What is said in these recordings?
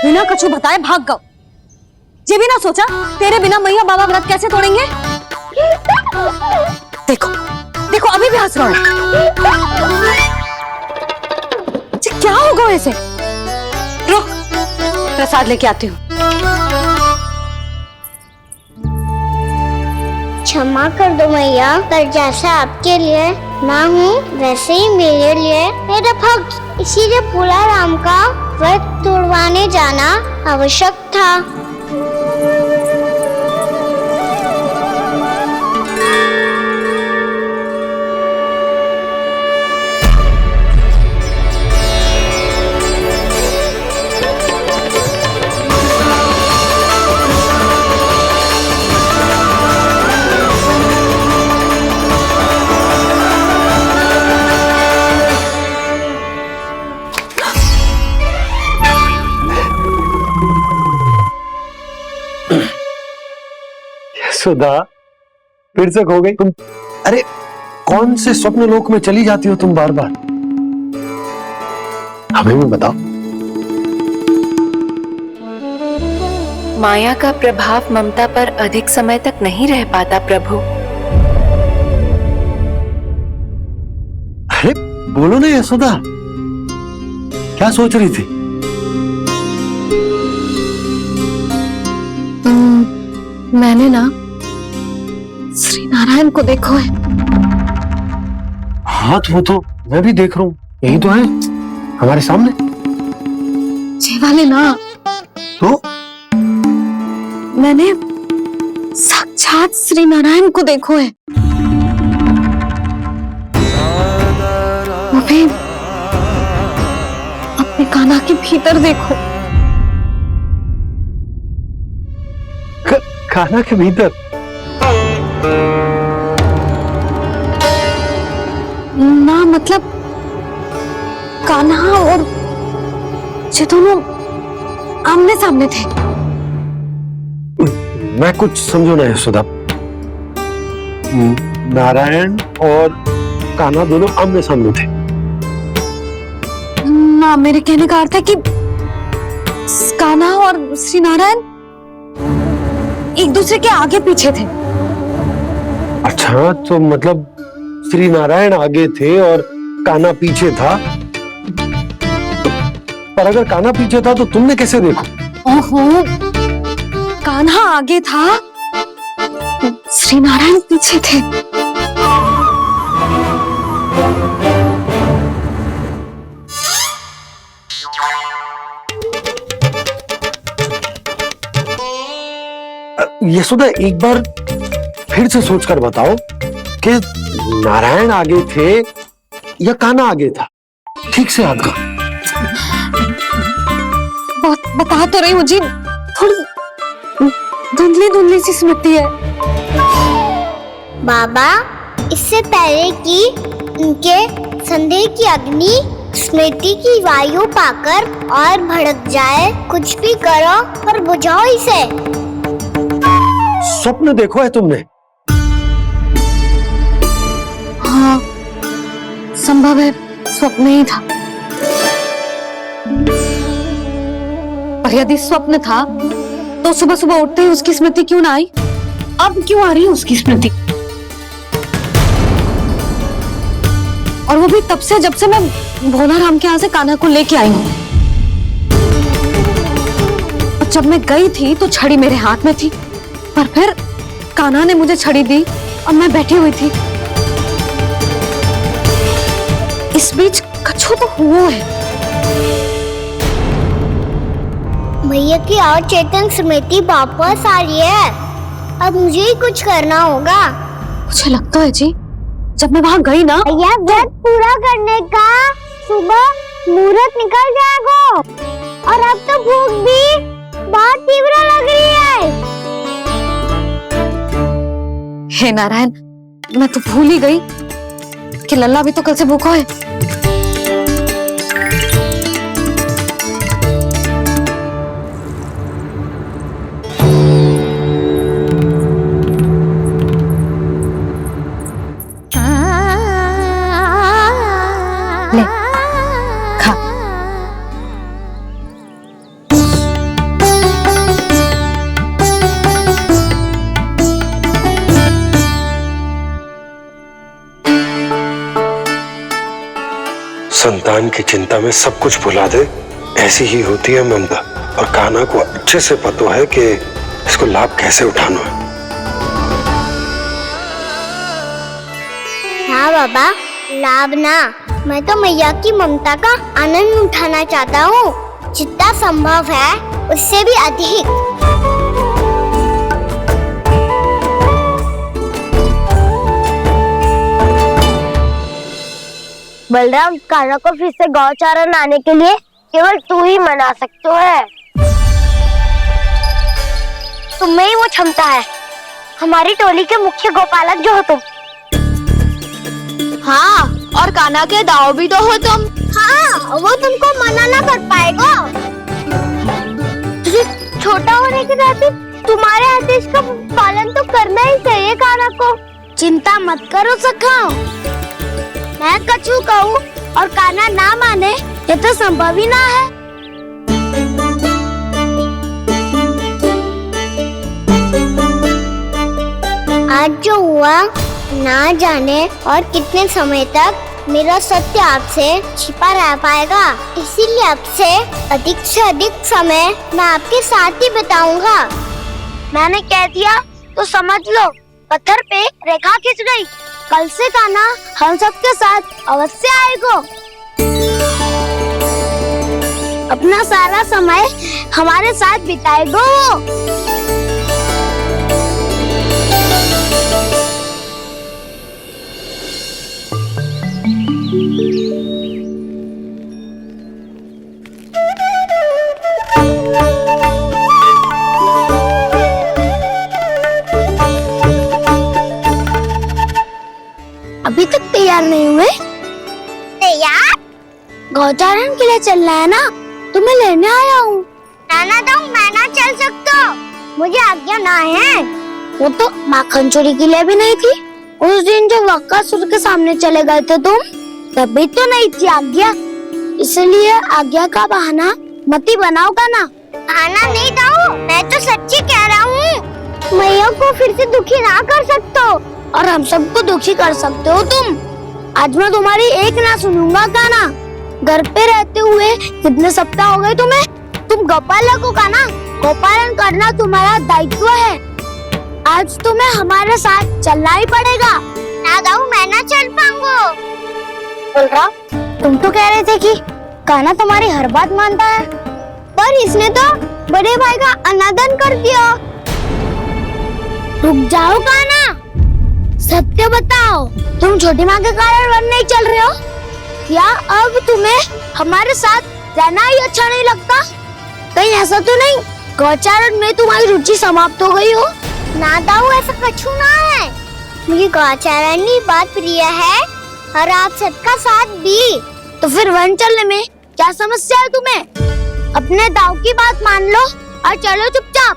बिना कछु बताए भाग गओ। ये भी ना सोचा तेरे बिना मैया बाबा व्रत कैसे तोड़ेंगे। देखो देखो अभी भी हंस रहा है। क्या होगा ऐसे? रुक, प्रसाद लेके आती हूँ। क्षमा कर दो मैया, पर जैसा आपके लिए ना हूँ वैसे ही मेरे लिए मेरा भक्त, इसीलिए भोला राम का व्रत तोड़वाने जाना आवश्यक था। सुधा, फिर से खो गई तुम। अरे कौन से स्वप्न लोक में चली जाती हो तुम बार बार? हमें भी बताओ। माया का प्रभाव ममता पर अधिक समय तक नहीं रह पाता प्रभु। अरे बोलो ना यशोदा, क्या सोच रही थी? मैंने ना श्री नारायण को देखो है। हाँ वो तो मैं भी देख रहा हूँ, यही तो है हमारे सामने। ये वाले ना, तो मैंने साक्षात श्री नारायण को देखो है। वो भी अपने कान्हा के भीतर देखो। कान्हा के भीतर? ना मतलब कान्हा और ये दोनों आमने सामने थे। मैं कुछ समझो ना यशोदा। नारायण और कान्हा दोनों आमने सामने थे? ना, मेरे कहने का अर्थ है कि कान्हा और श्री नारायण एक दूसरे के आगे पीछे थे। अच्छा, तो मतलब श्री नारायण आगे थे और कान्हा पीछे था। पर अगर कान्हा पीछे था तो तुमने कैसे देखा? ओहो, कान्हा आगे था, श्री नारायण पीछे थे। यशोदा एक बार फिर से सोचकर बताओ कि नारायण आगे थे या कान्हा आगे था? ठीक से याद करो। बता तो रही मुझे, थोड़ी धुंधली धुंधली सी स्मृति है। बाबा, इससे पहले कि उनके संदेह की अग्नि स्मृति की वायु पाकर और भड़क जाए, कुछ भी करो और बुझाओ इसे। स्वप्न देखो है तुमने? हाँ, संभव है स्वप्न ही था। पर यदि स्वप्न था तो सुबह सुबह उठते ही उसकी स्मृति क्यों ना आई? अब क्यों आ रही है उसकी स्मृति? और वो भी तब से जब से मैं भोला राम के यहाँ से कान्हा को लेके आई हूँ। जब मैं गई थी तो छड़ी मेरे हाथ में थी, पर फिर कान्हा ने मुझे छड़ी दी और मैं बैठी हुई थी। इस बीच कछु तो हुआ है। भैया की और चेतन स्मृति वापस आ रही है। अब मुझे ही कुछ करना होगा। मुझे लगता है जी, जब मैं वहां गई ना, भैया व्रत पूरा करने का सुबह मुहूर्त निकल जाएगा और अब तो भूख भी बहुत तीव्र लग रही है। हे नारायण, मैं तो भूल ही गई कि लल्ला भी तो कल से भूखा है। ले, खा। वरदान की चिंता में सब कुछ भुला दे, ऐसी ही होती है ममता। और कान्हा को अच्छे से पता है कि इसको लाभ कैसे उठाना है। हाँ बाबा, लाभ ना, मैं तो मैया की ममता का आनंद उठाना चाहता हूँ, जितना संभव है उससे भी अधिक। बलराम, कान्हा को फिर से गौचारण आने के लिए केवल तू ही मना सकते है। तुम में ही वो क्षमता है, हमारी टोली के मुख्य गोपालक जो हो तुम। हाँ, और कान्हा के दाव भी तो हो तुम। हाँ, वो तुमको मना ना कर पाएगा। छोटा होने के नाते तुम्हारे आदेश का पालन तो करना ही चाहिए कान्हा को। चिंता मत करो सखा, मैं कछु कहूँ और कान्हा ना माने, ये तो संभव ही ना है। आज जो हुआ ना जाने और कितने समय तक मेरा सत्य आपसे छिपा रह पाएगा, इसीलिए आपसे अधिक से अधिक समय मैं आपके साथ ही बिताऊंगा। मैंने कह दिया तो समझ लो, पत्थर पे रेखा खींच गई। कल से कान्हा हम सबके साथ अवश्य आएगा। अपना सारा समय हमारे साथ बिताएगा वो। अभी तक तैयार नहीं हुए? तैयार? गौचारण के लिए चलना है ना, तुम्हें लेने आया हूँ। नाना तो मैं ना चल सकता, मुझे आज्ञा ना है। वो तो माखन चोरी के लिए भी नहीं थी। उस दिन जो वक्कासुर के सामने चले गए थे तुम, तभी तो नहीं थी आज्ञा। इसलिए आज्ञा का बहाना मत ही बनाओ ना। बहाना नहीं दाऊ, मैं तो सच्ची कह रहा हूँ। मैया को फिर से दुखी ना कर सकते हो और हम सबको दुखी कर सकते हो तुम। आज मैं तुम्हारी एक ना सुनूंगा कान्हा। घर पे रहते हुए कितने सप्ताह हो गए तुम्हें? तुम गोपालक हो कान्हा, गोपालन करना तुम्हारा दायित्व है। आज तुम्हें हमारे साथ चलना ही पड़ेगा। ना दाऊ, मैं ना चल पाऊंगा। बलराम, तुम तो कह रहे थे कि कान्हा तुम्हारी हर बात मानता है, पर इसने तो बड़े भाई का अनादर कर दिया। रुक जाओ कान्हा, सत्य बताओ, तुम छोटी माँ के कारण वन नहीं चल रहे हो या अब तुम्हें हमारे साथ रहना ही अच्छा नहीं लगता? कहीं ऐसा तो नहीं गौचारण में तुम्हारी रुचि समाप्त हो गई हो? ना दाऊ, ऐसा कछु ना है। मुझे गौचारण की बात प्रिय है और आप सबका साथ भी। तो फिर वन चलने में क्या समस्या है तुम्हें? अपने दाऊ की बात मान लो और चलो चुपचाप।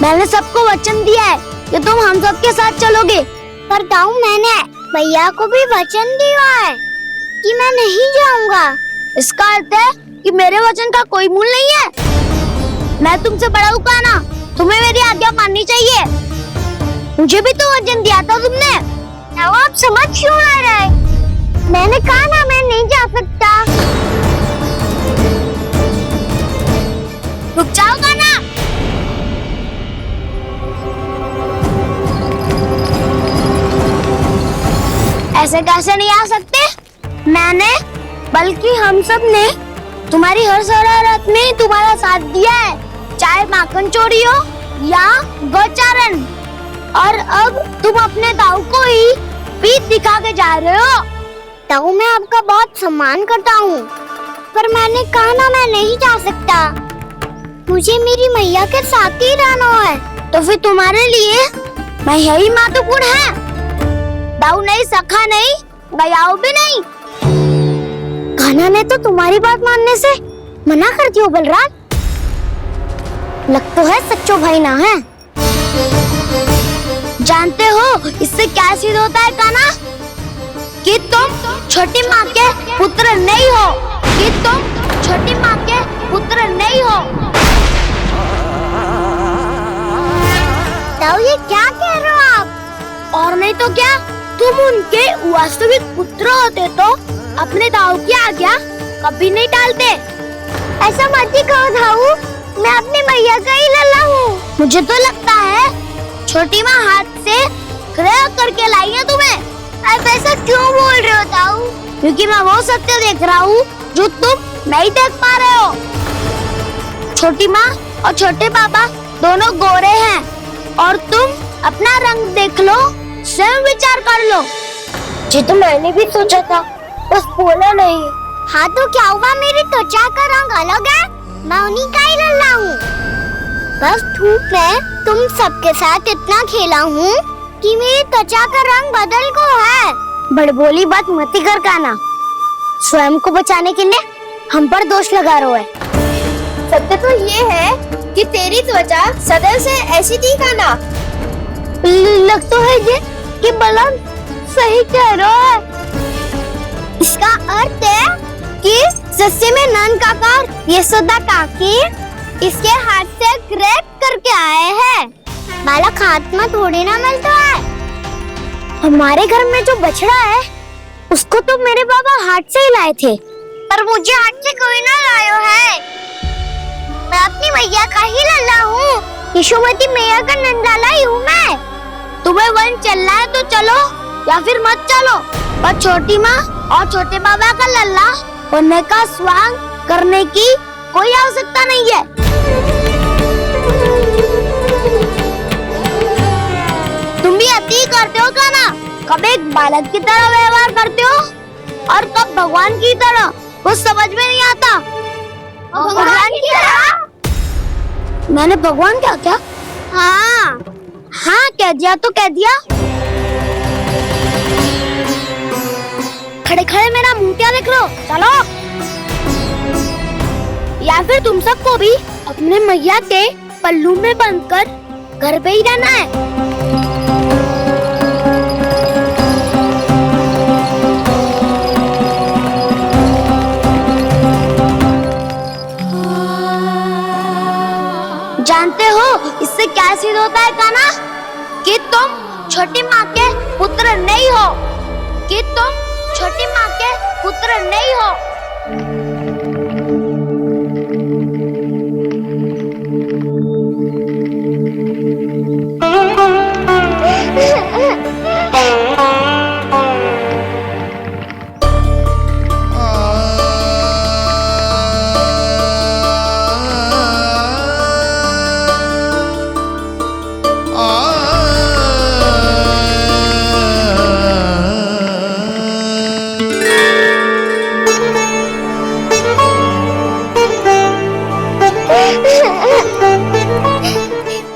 मैंने सबको वचन दिया है कि तुम हम सबके साथ चलोगे। पर दाऊ, मैंने भैया को भी वचन दिया है कि मैं नहीं जाऊंगा। इसका अर्थ है कि मेरे वचन का कोई मूल नहीं है। मैं तुमसे बड़ा हूँ कान्हा, तुम्हें मेरी आज्ञा माननी चाहिए। मुझे भी तो वचन दिया था तुमने। दाऊ, आप समझ क्यों आ रहे? मैंने कहा ना, मैं नहीं जा सकता। रुक जाओ कान्हा। ऐसे कैसे नहीं आ सकते? मैंने बल्कि हम सब ने तुम्हारी हर शरारत में तुम्हारा साथ दिया है, चाहे माखन चोरी हो या गौचारण। और अब तुम अपने दाऊ को ही पीठ दिखा के जा रहे हो। दाऊ, मैं आपका बहुत सम्मान करता हूँ, पर मैंने कहा ना, मैं नहीं जा सकता। मुझे मेरी मैया के साथ ही रहना है। तो फिर तुम्हारे लिए मैं यही महत्वपूर्ण है। दाऊ नहीं, सखा नहीं, गयाऊ भी नहीं। कान्हा ने तो तुम्हारी बात मानने से मना कर दिया। बलराम, लगता है सच्चो भाई ना है। जानते हो इससे क्या सिद्ध होता है कान्हा? कि तुम छोटी माँ के पुत्र नहीं हो, कि तुम छोटी माँ के पुत्र नहीं हो। दाऊ, ये क्या कह रहे हो आप? और नहीं तो क्या, तुम उनके वास्तविक पुत्र होते तो अपने दाऊ की आज्ञा कभी नहीं टालते। ऐसा मत ही कहो दाऊ, मैं अपनी मैया का ही लल्ला हूँ। मुझे तो लगता है छोटी माँ हाथ से ग्रह करके लाई है तुम्हें। आप ऐसा क्यों बोल रहे हो दाऊ? क्योंकि मैं वो सत्य देख रहा हूँ जो तुम नहीं देख पा रहे हो। छोटी माँ और छोटे पापा दोनों गोरे हैं और तुम अपना रंग देख लो, स्वयं विचार कर लो। जी तो मैंने भी सोचा था, बस बोला नहीं। हाँ तो क्या हुआ, मेरी त्वचा का रंग अलग है, मैं उन्हीं का ही लल्ला हूँ। बस धूप में तुम सबके साथ इतना खेला हूँ कि मेरी त्वचा का रंग बदल को है। बड़बोली बात मत ही कर काना, स्वयं को बचाने के लिए हम पर दोष लगा रहे है। सत्य तो ये है कि तेरी त्वचा सदैव से ऐसी थी काना। लग तो है ये कि बलम सही कह रहा है। इसका अर्थ है कि सस्ते में नन काका यशोदा काकी इसके हाथ से ग्रेट करके आए हैं। बालक हाथ में थोड़ी ना मिलता है। हमारे घर में जो बछड़ा है उसको तो मेरे बाबा हाथ से ही लाए थे, पर मुझे हाथ से कोई ना लायो है। मैं अपनी मैया का ही लल्ला हूँ, यशोमती मैया का नंदलाला ही हूँ मैं। तुम्हें वन चलना है तो चलो या फिर मत चलो, पर छोटी माँ और छोटे बाबा का लल्ला बनने का स्वांग करने की कोई आवश्यकता नहीं है। तुम भी अति करते हो काना, कब एक बालक की तरह व्यवहार करते हो और कब भगवान की तरह, कुछ समझ में नहीं आता। भगवान की तरह? मैंने भगवान क्या क्या? हाँ हाँ कह दिया तो कह दिया। खड़े खड़े मेरा मुंह क्या देख रहे हो, चलो। या फिर तुम सबको भी अपने मैया के पल्लू में बंधकर घर पे ही रहना है। जानते हो इससे क्या सिद्ध होता है काना? कि तुम छोटी माँ के पुत्र नहीं हो, कि तुम छोटी माँ के पुत्र नहीं हो।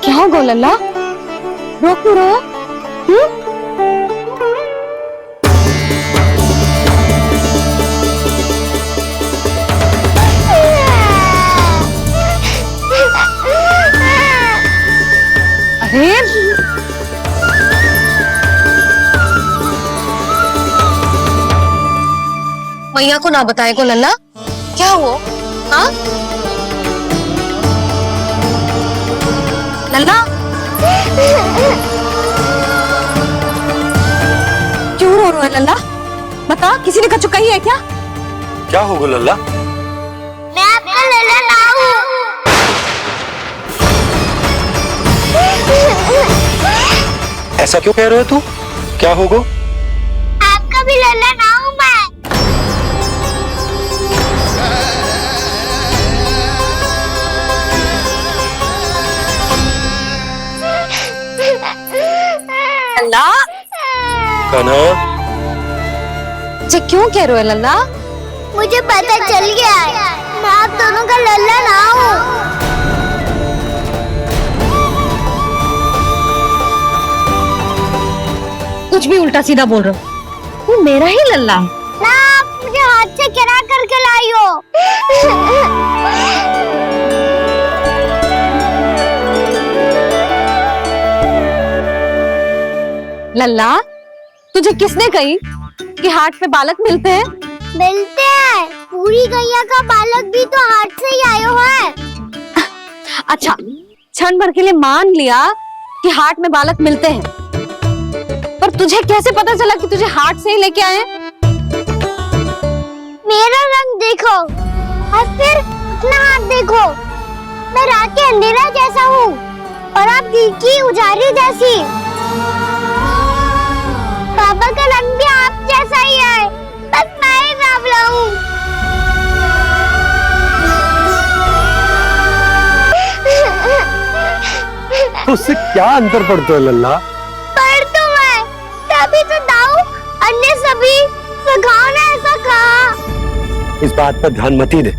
क्या हो लल्ला, रो क्यों रहे हो? अरे मैया को ना बताए को लल्ला, क्या हुआ? हाँ लल्ला, क्यों रो रहा है लल्ला? बता, किसी ने कचु कही है क्या? क्या होगा लल्ला? मैं आपका लल्ला ना हूँ। ऐसा क्यों कह रहे हो तू? क्या होगा? आपका भी लल्ला ना हूँ मैं। लल्ला, कान्हा, जे क्यों कह रहे हो लल्ला? मुझे पता चल गया है, मैं आप दोनों का लल्ला ना हूँ। कुछ भी उल्टा सीधा बोल रहे हो, वो मेरा ही लल्ला है। ना आप मुझे हाथ से गिरा करके लाई हो। लल्ला, तुझे किसने कही कि हाट पे बालक मिलते हैं? मिलते हैं, पूरी गैया का बालक भी तो हाट से ही आयो है। अच्छा, क्षण भर के लिए मान लिया कि हाट में बालक मिलते हैं, पर तुझे कैसे पता चला कि तुझे हाट से ही लेके आए हैं? मेरा रंग देखो और फिर अपना हाथ देखो। मैं रात के अंधेरा जैसा हूँ और आप दिन की उजाली जैसी। पापा का रंग भी आप जैसा ही है, बस मैं ही बावला हूँ। उससे क्या अंतर पड़ता है लल्ला? पर तो मैं तभी तो दाऊ अन्य सभी सखाओ ने ऐसा कहा। इस बात पर ध्यान मत ही दे।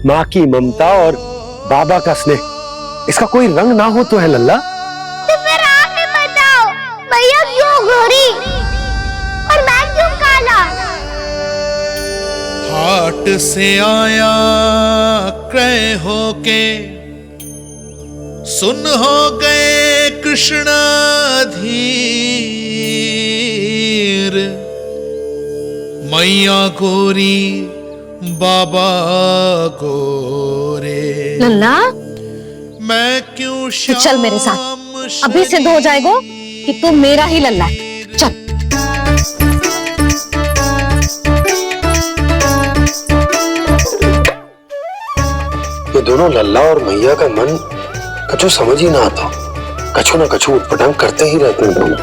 माँ की ममता और बाबा का स्नेह, इसका कोई रंग ना हो तो है लल्ला। तो फिर आप ही बताओ, भैया क्यों गोरी और मैं क्यों काला? हाट से आया क्रय होके, सुन हो गए कृष्ण धीर। मैया गोरी बाबा गोरे, लल्ला मैं क्यों तू चल मेरे साथ, अभी सिद्ध हो जाएगा कि तू मेरा ही लल्ला है। चल। ये दोनों लल्ला और मैया का मन कछु समझ ही ना आता, कछु ना कछु उटपटांग करते ही रहते हैं दोनों।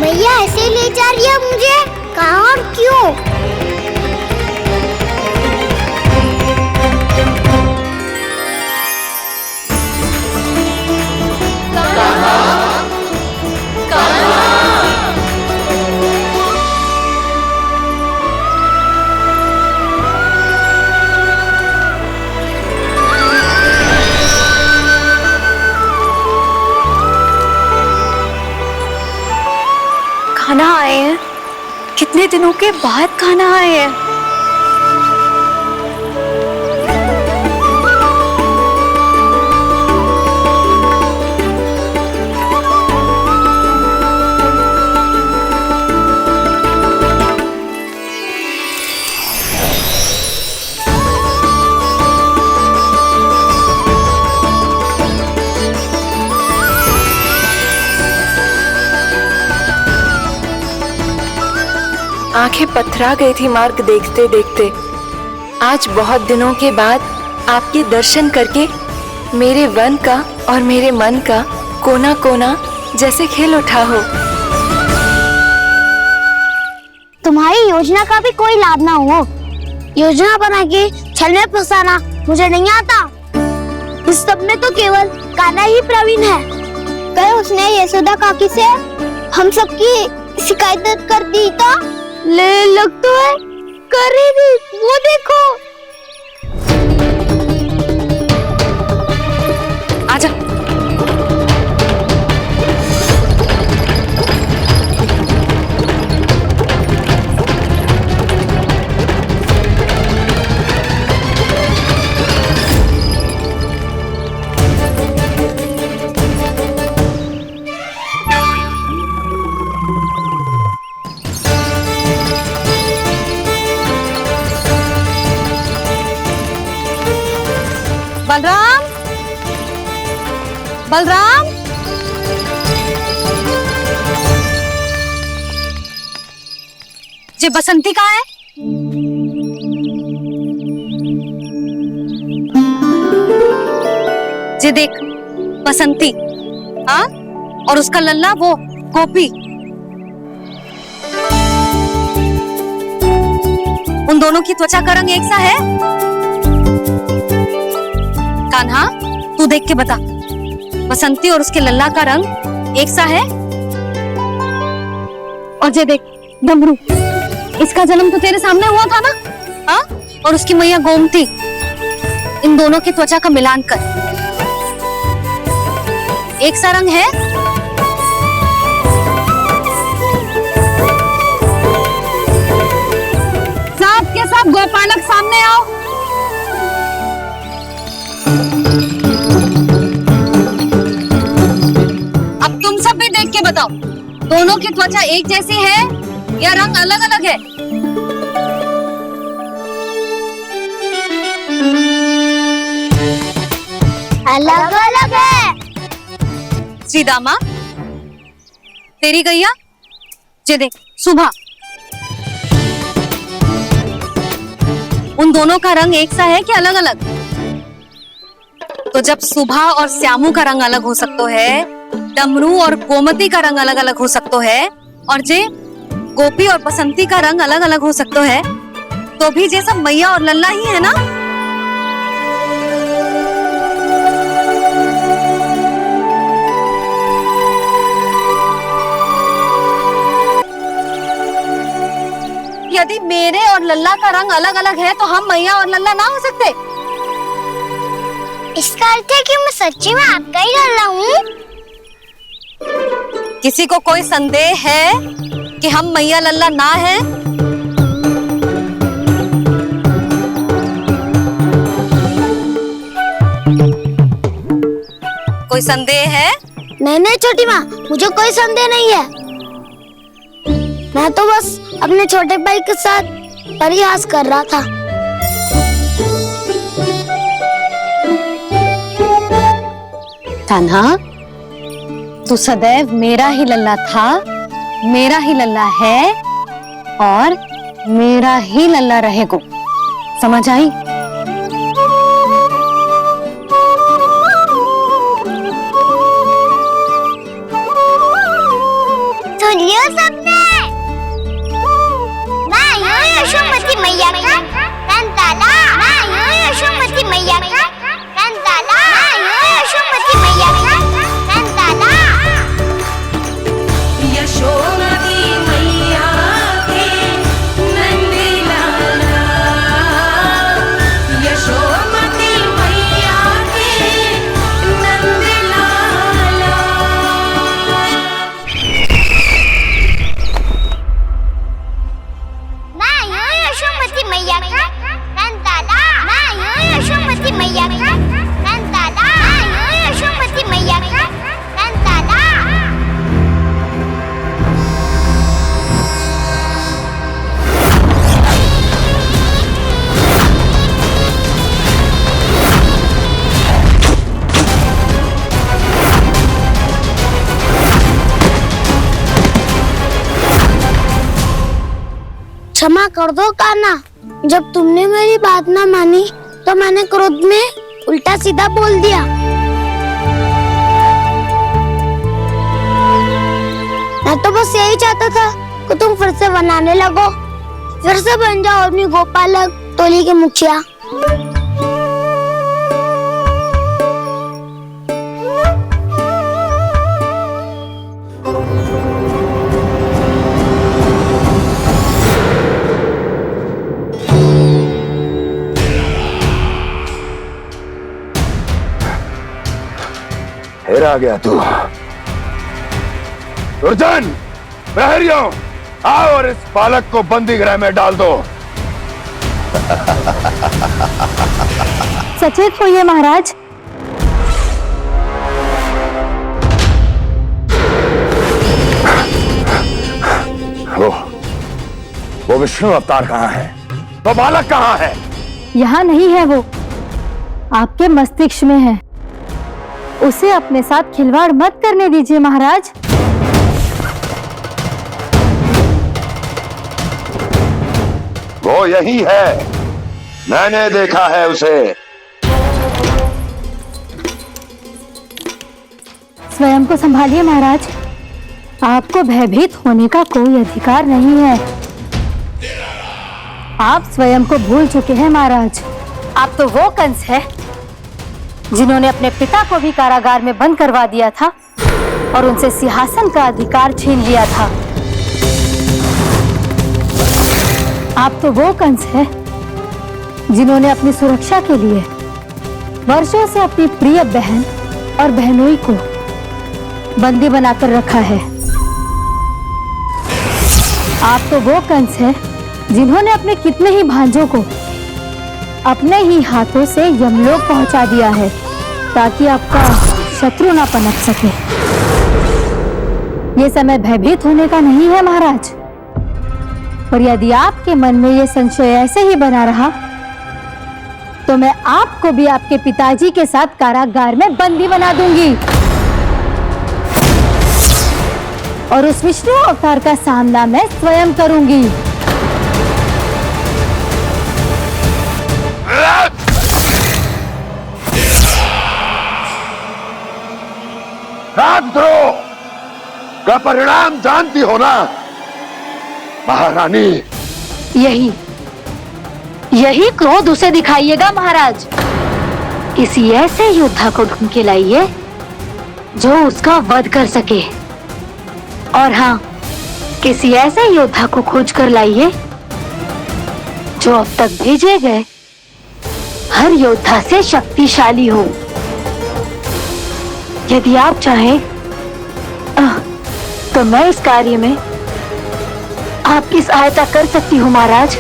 भैया ऐसे ले जा रही है मुझे, कहाँ और क्यों? खाना आए हैं, कितने दिनों के बाद खाना आए हैं। आंखें पथरा गई थी मार्ग देखते देखते। आज बहुत दिनों के बाद आपके दर्शन करके मेरे वन का और मेरे मन का कोना कोना जैसे खिल उठा हो। तुम्हारी योजना का भी कोई लाभ ना हो। योजना बना के छल में फंसाना मुझे नहीं आता। इस सब में तो केवल कान्हा ही प्रवीण है। कल उसने यशोदा काकी से हम सबकी शिकायत कर दी तो ले लग तो है कर ही दी, वो देखो। आजा। बलराम, बलराम, जी बसंती कहाँ है? जी देख बसंती, हाँ, और उसका लल्ला वो गोपी। उन दोनों की त्वचा का रंग एक सा है? कान्हा, तू देख के बता, बसंती और उसके लल्ला का रंग एक सा है? और ये देख डमरू, इसका जन्म तो तेरे सामने हुआ था ना? हाँ, और उसकी मैया गोमती, इन दोनों की त्वचा का मिलान कर एक सा रंग है? सब के सब गोपालक सामने आओ। अब तुम सब भी देख के बताओ, दोनों की त्वचा एक जैसी है या रंग अलग अलग है? अलग अलग है। श्री दामा, तेरी गैया ये देख सुबह, उन दोनों का रंग एक सा है कि अलग अलग? तो जब सुबह और श्यामू का रंग अलग हो सकता है, डमरू और गोमती का रंग अलग अलग हो सकता है, और जे गोपी और बसंती का रंग अलग अलग हो सकता है, तो भी ये सब मैया और लल्ला ही है ना? यदि मेरे और लल्ला का रंग अलग अलग है तो हम मैया और लल्ला ना हो सकते? इसका अर्थ है कि मैं सच्ची में आपका ही लल्ला हूँ। किसी को कोई संदेह है कि हम मैया लल्ला ना है? कोई संदेह है? नहीं छोटी माँ, मुझे कोई संदेह नहीं है। मैं तो बस अपने छोटे भाई के साथ परिहास कर रहा था। कान्हा, तू सदैव मेरा ही लल्ला था, मेरा ही लल्ला है और मेरा ही लल्ला रहेगा। समझ आई? सुन लियो सबने, मैं हूँ यशोमती मैया का कंताला, मैं हूँ यशोमती मैया का कंताला, मैं हूँ यशोमती मैया का कंताला। यशोमती मैया के नंदी लाला, यशोमती मैया के नंदी लाला। मैं हूँ यशोमती मैया का कंताला, मैं हूँ यशोमती मैया का कंताला, मैं हूँ यशोमती मैया का कंताला। क्षमा कर दो कान्हा, जब तुमने मेरी बात ना मानी तो मैंने क्रोध में उल्टा सीधा बोल दिया। मैं तो बस यही चाहता था कि तुम फिर से बनाने लगो, फिर से बन जाओ अपनी गोपालक टोली के मुखिया। फिर आ गया तू। दुर्जन, प्रहरियों, आओ और इस बालक को बंदी गृह में डाल दो। सचेत होइए महाराज। वो विष्णु अवतार कहाँ है? वो बालक कहाँ है? यहाँ नहीं है, वो आपके मस्तिष्क में है। उसे अपने साथ खिलवाड़ मत करने दीजिए महाराज। वो यही है, मैंने देखा है उसे। स्वयं को संभालिए महाराज, आपको भयभीत होने का कोई अधिकार नहीं है। आप स्वयं को भूल चुके हैं महाराज। आप तो वो कंस है जिन्होंने अपने पिता को भी कारागार में बंद करवा दिया था और उनसे सिंहासन का अधिकार छीन लिया था। आप तो वो कंस है जिन्होंने अपनी सुरक्षा के लिए वर्षों से अपनी प्रिय बहन और बहनोई को बंदी बनाकर रखा है। आप तो वो कंस है जिन्होंने अपने कितने ही भांजों को अपने ही हाथों से यमलोक पहुंचा दिया है ताकि आपका शत्रु ना पनप सके। ये समय भयभीत होने का नहीं है महाराज, और यदि आपके मन में ये संशय ऐसे ही बना रहा तो मैं आपको भी आपके पिताजी के साथ कारागार में बंदी बना दूंगी और उस विष्णु अवतार का सामना मैं स्वयं करूंगी। राजद्रोह का परिणाम जानती हो ना महारानी? यही क्रोध उसे दिखाइएगा महाराज। किसी ऐसे योद्धा को ढूंढ के लाइए जो उसका वध कर सके। और हाँ, किसी ऐसे योद्धा को खोज कर लाइए जो अब तक भेजे गए हर योद्धा से शक्तिशाली हो। यदि आप चाहें तो मैं इस कार्य में आपकी सहायता कर सकती हूँ महाराज।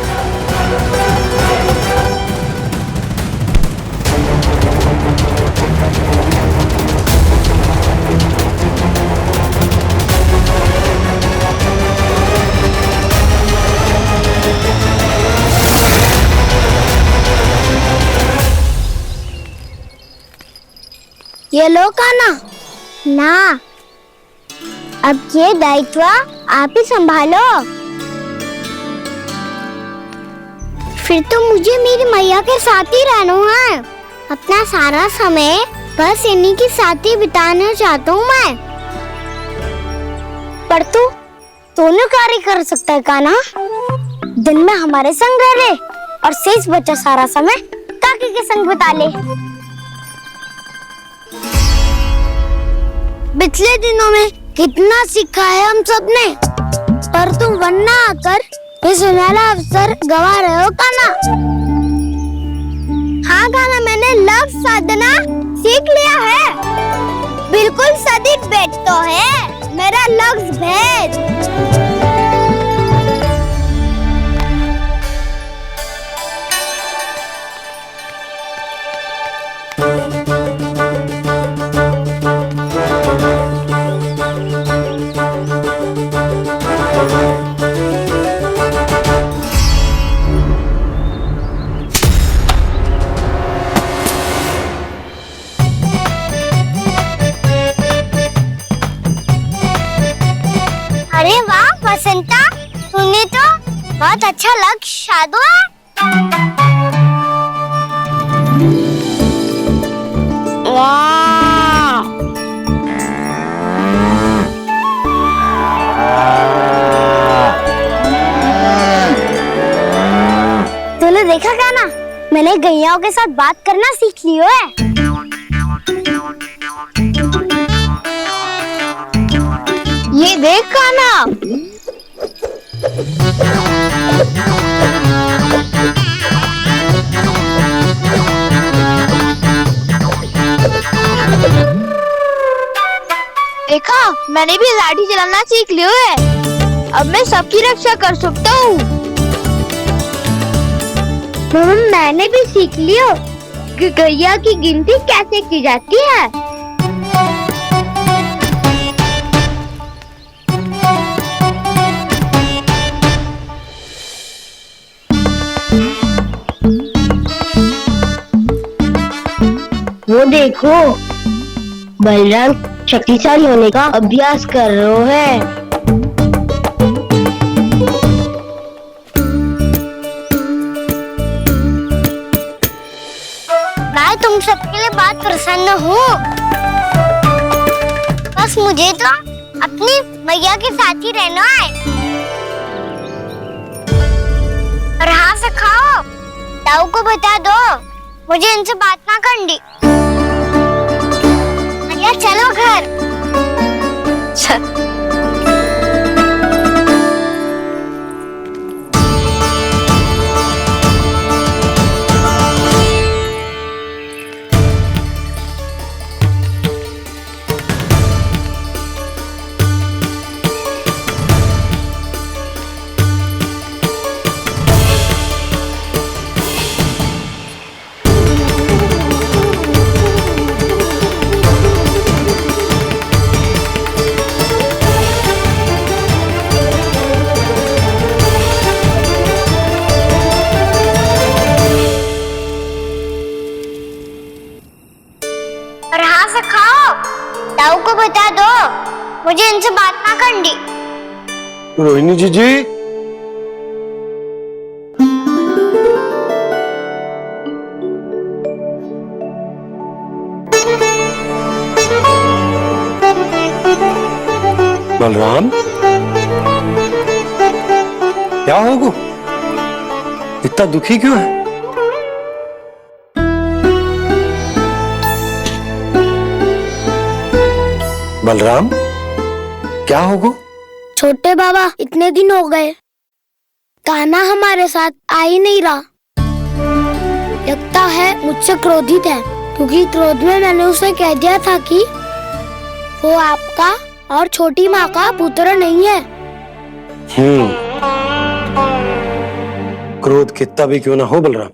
ये लो कान्हा। ना, अब ये दायित्व आप ही संभालो। फिर तो मुझे मेरी मैया के साथ ही रहना है। अपना सारा समय बस इन्हीं के साथ ही बिताना चाहता हूँ मैं। पर तू दोनों कार्य कर सकता है कान्हा। दिन में हमारे संग रह ले और शेष बचा सारा समय काकी के संग बिता ले। पिछले दिनों में कितना सीखा है हम सब ने, पर तुम वरना आकर ये सुनहरा अवसर गवा रहे हो कान्हा। हाँ कान्हा, मैंने लक्ष्य साधना सीख लिया है। बिल्कुल सदित भेद तो है मेरा लक्ष्य भेद। अरे वाह बसंता, तूने तो बहुत अच्छा लक्ष्य साधा है। वाह, तूने देखा कान्हा, मैंने गैयाओं के साथ बात करना सीख लियो है। ये देख कान्हा। देखा, मैंने भी लाठी चलाना सीख लियो है। अब मैं सबकी रक्षा कर सकता हूँ। मैंने भी सीख लियो कि गैया की गिनती कैसे की जाती है। वो देखो, बलराम शक्तिशाली होने का अभ्यास कर रहे हैं। मैं तुम सबके लिए बहुत प्रसन्न हूँ। बस मुझे तो अपनी मैया के साथ ही रहना है। और हाँ सखाओ, ताऊ को बता दो मुझे इनसे बात ना करनी। मैया चलो घर। चल। मुझे इनसे बात ना करनी। रोहिणी जी बलराम, क्या होगा? इतना दुखी क्यों है? बलराम, क्या होगा? छोटे बाबा, इतने दिन हो गए कान्हा हमारे साथ आ ही नहीं रहा। लगता है मुझसे क्रोधित है, क्योंकि क्रोध में मैंने उसे कह दिया था कि वो आपका और छोटी माँ का पुत्र नहीं है। क्रोध कितना भी क्यों ना हो बलराम,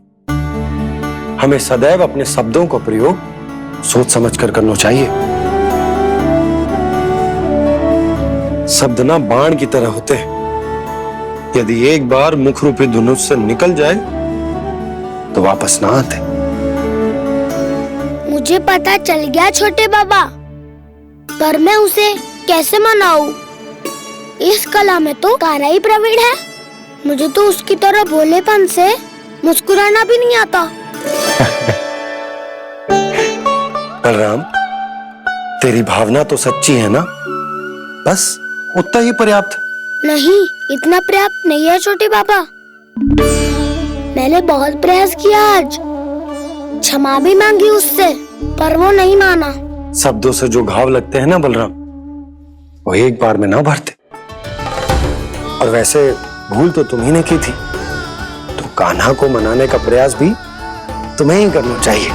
हमें सदैव अपने शब्दों का प्रयोग सोच समझ कर करना चाहिए। शब्द ना बाण की तरह होते हैं, यदि एक बार मुख रूपी धनुष से निकल जाए तो वापस ना आते। मुझे पता चल गया छोटे बाबा, पर मैं उसे कैसे मनाऊं? इस कला में तो कान्हा ही प्रवीण है। मुझे तो उसकी तरह भोलेपन से मुस्कुराना भी नहीं आता। बलराम, तेरी भावना तो सच्ची है ना, बस उतना ही पर्याप्त। नहीं, इतना पर्याप्त नहीं है छोटे बाबा। मैंने बहुत प्रयास किया, आज क्षमा भी मांगी उससे, पर वो नहीं माना। शब्दों से जो घाव लगते हैं ना बलराम, वो एक बार में ना भरते। और वैसे भूल तो तुम्ही ने की थी, तो कान्हा को मनाने का प्रयास भी तुम्हें ही करना चाहिए।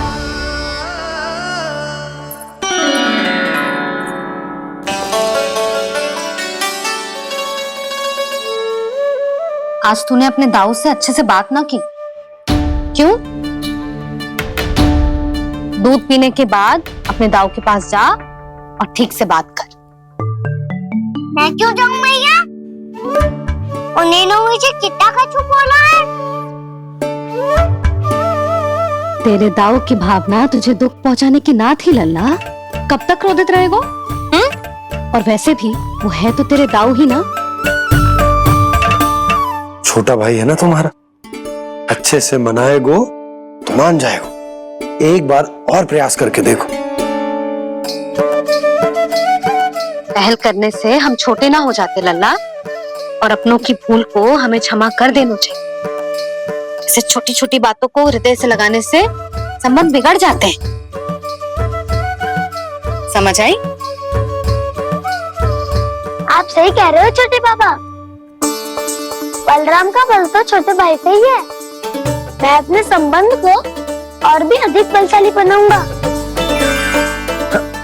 आज तूने अपने दाऊ से अच्छे से बात ना की, क्यों? दूध पीने के बाद अपने दाऊ के पास जा और ठीक से बात कर। मैं क्यों जाऊं मैया? उन्हें मुझे कितना कछु बोला है। तेरे दाऊ की भावना तुझे दुख पहुंचाने की ना थी लल्ला, कब तक क्रोधित रहेगो? और वैसे भी वो है तो तेरे दाऊ ही ना। छोटा भाई है ना तुम्हारा, अच्छे से मनाएगो तो मान जाएगो। एक बार और प्रयास करके देखो। पहल करने से हम छोटे ना हो जाते लल्ला, और अपनों की भूल को हमें क्षमा कर देना चाहिए। ऐसे छोटी छोटी बातों को हृदय से लगाने से संबंध बिगड़ जाते हैं। समझ आई? आप सही कह रहे हो छोटे बाबा। बलराम का बल तो छोटे भाई से ही है। मैं अपने संबंध को और भी अधिक बलशाली बनाऊंगा।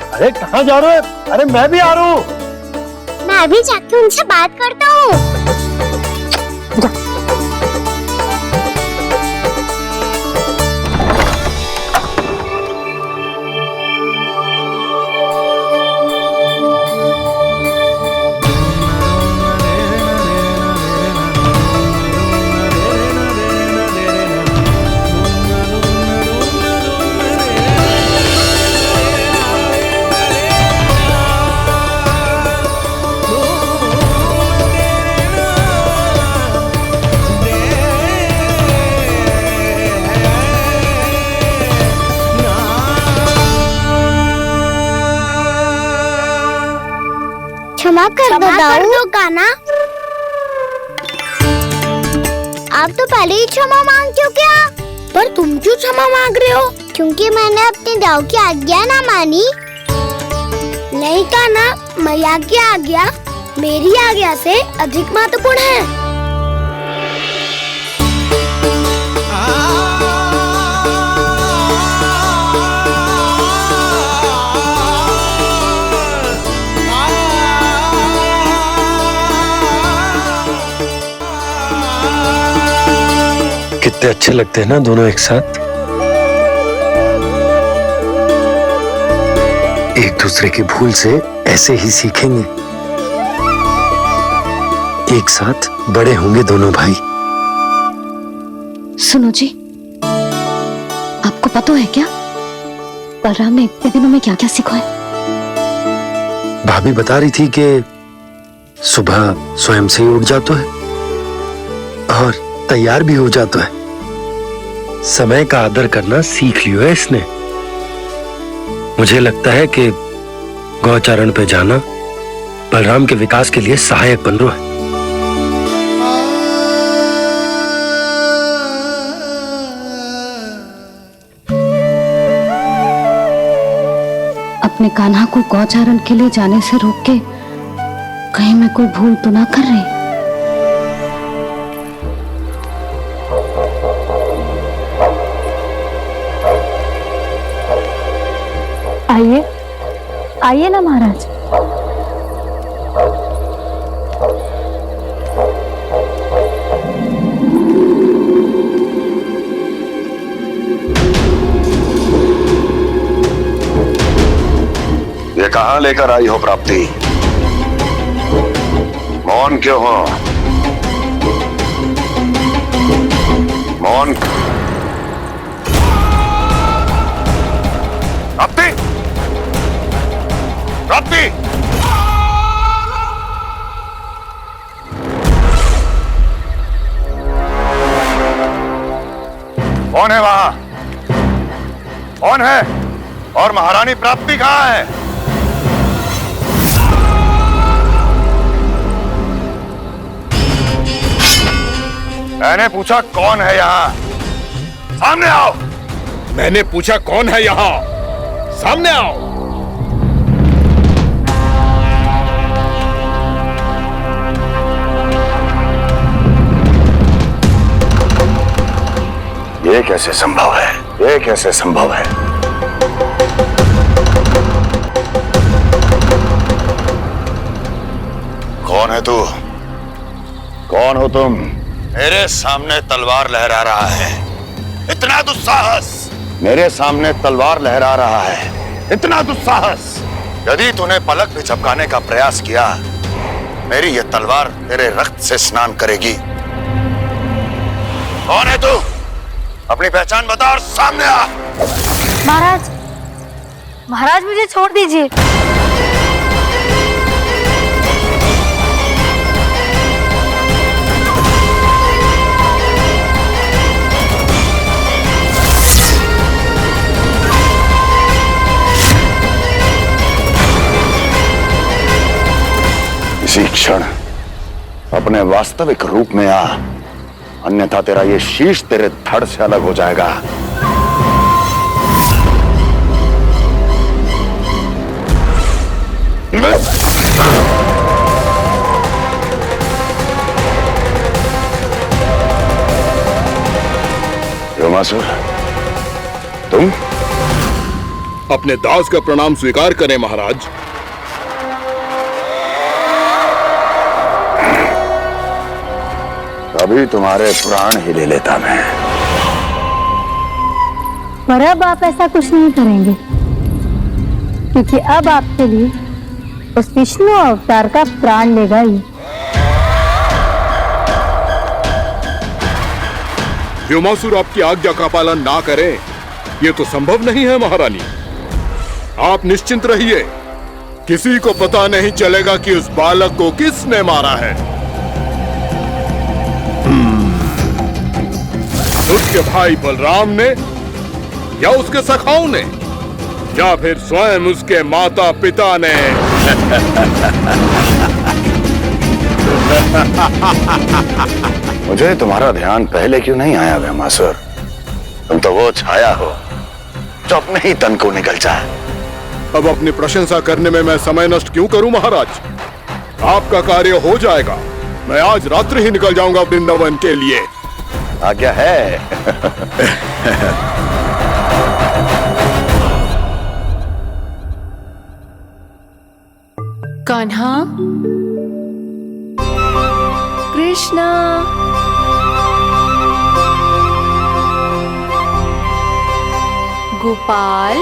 अरे कहाँ जा रहे हो? अरे मैं भी आ रहा हूँ। मैं भी जाके उनसे बात करता हूँ। क्षमा कर दो कान्हा। आप तो पहले ही क्षमा मांगते हो क्या? पर तुम क्यों क्षमा मांग रहे हो? क्योंकि मैंने अपने दाऊ की आज्ञा ना मानी। नहीं कान्हा, मैया की आज्ञा मेरी आज्ञा से अधिक महत्वपूर्ण है। कितने अच्छे लगते हैं ना दोनों एक साथ। एक दूसरे की भूल से ऐसे ही सीखेंगे। एक साथ बड़े होंगे दोनों भाई। सुनो जी, आपको पता है क्या बलराम ने इतने दिनों में क्या क्या सीखा है? भाभी बता रही थी कि सुबह स्वयं से ही उठ जाता है और तैयार भी हो जाता है। समय का आदर करना सीख लियो है इसने। मुझे लगता है कि गौचारण पे जाना बलराम के विकास के लिए सहायक बन रहा है। अपने कान्हा को गौचारण के लिए जाने से रोक के कहीं मैं कोई भूल तो ना कर रही। आइए आइए ना महाराज। ये कहां लेकर आई हो प्राप्ति? मौन क्यों हो? मौन। प्राप्ति, प्राप्ति, कौन है वहां? कौन है? और महारानी प्राप्ति कहां है? मैंने पूछा कौन है यहाँ? सामने आओ। मैंने पूछा कौन है यहाँ? सामने आओ। ये कैसे संभव है? ये कैसे संभव है? कौन है तू? कौन हो तुम? मेरे सामने तलवार लहरा रहा है। इतना दुस्साहस! मेरे सामने तलवार लहरा रहा है। इतना दुस्साहस! यदि तूने पलक भी झपकाने का प्रयास किया, मेरी ये तलवार तेरे रक्त से स्नान करेगी। कौन है तू? अपनी पहचान बता और सामने आ। महाराज, महाराज मुझे छोड़ दीजिए। इसी क्षण अपने वास्तविक रूप में आ, अन्यथा तेरा ये शीश तेरे धड़ से अलग हो जाएगा। व्योमासुर, तुम? अपने दास का प्रणाम स्वीकार करें महाराज। अभी तुम्हारे प्राण ही ले लेता मैं। पर अब आप ऐसा कुछ नहीं करेंगे, क्योंकि अब आपके लिए उस विष्णु अवतार का प्राण लेगा ही। व्योमासुर आपकी आज्ञा का पालन ना करे, ये तो संभव नहीं है महारानी। आप निश्चिंत रहिए, किसी को पता नहीं चलेगा कि उस बालक को किसने मारा है। उसके भाई बलराम ने, या उसके सखाओं ने, या फिर स्वयं उसके माता पिता ने। मुझे तुम्हारा ध्यान पहले क्यों नहीं आया व्योमासुर? तुम तो वो छाया हो जो अपने ही तन को निगल जाए। अब अपनी प्रशंसा करने में मैं समय नष्ट क्यों करूं महाराज? आपका कार्य हो जाएगा। मैं आज रात्रि ही निकल जाऊंगा वृंदावन के लिए। आज्ञा है। कान्हा, कृष्णा, गोपाल।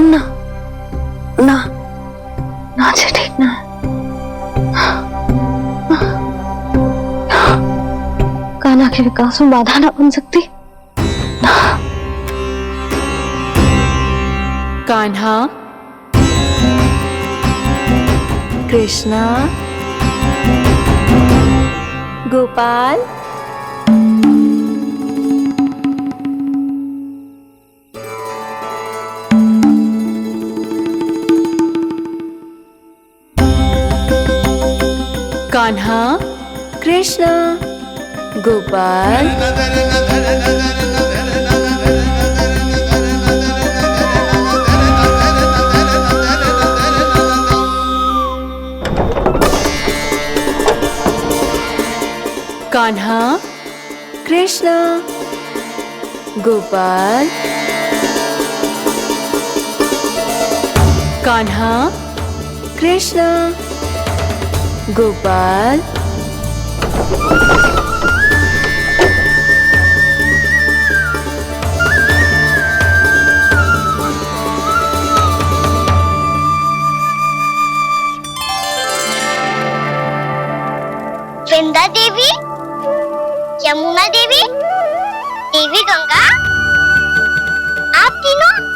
ना ना ना जी, ठीक ना। कान्हा के विकास में बाधा ना बन सकती। कान्हा, कृष्णा, गोपाल, कान्हा, कृष्णा, गोपाल, कान्हा, कृष्णा, गोपाल, कान्हा, कृष्णा, गोपाल, वृंदा देवी, यमुना देवी, देवी गंगा, आप तीनों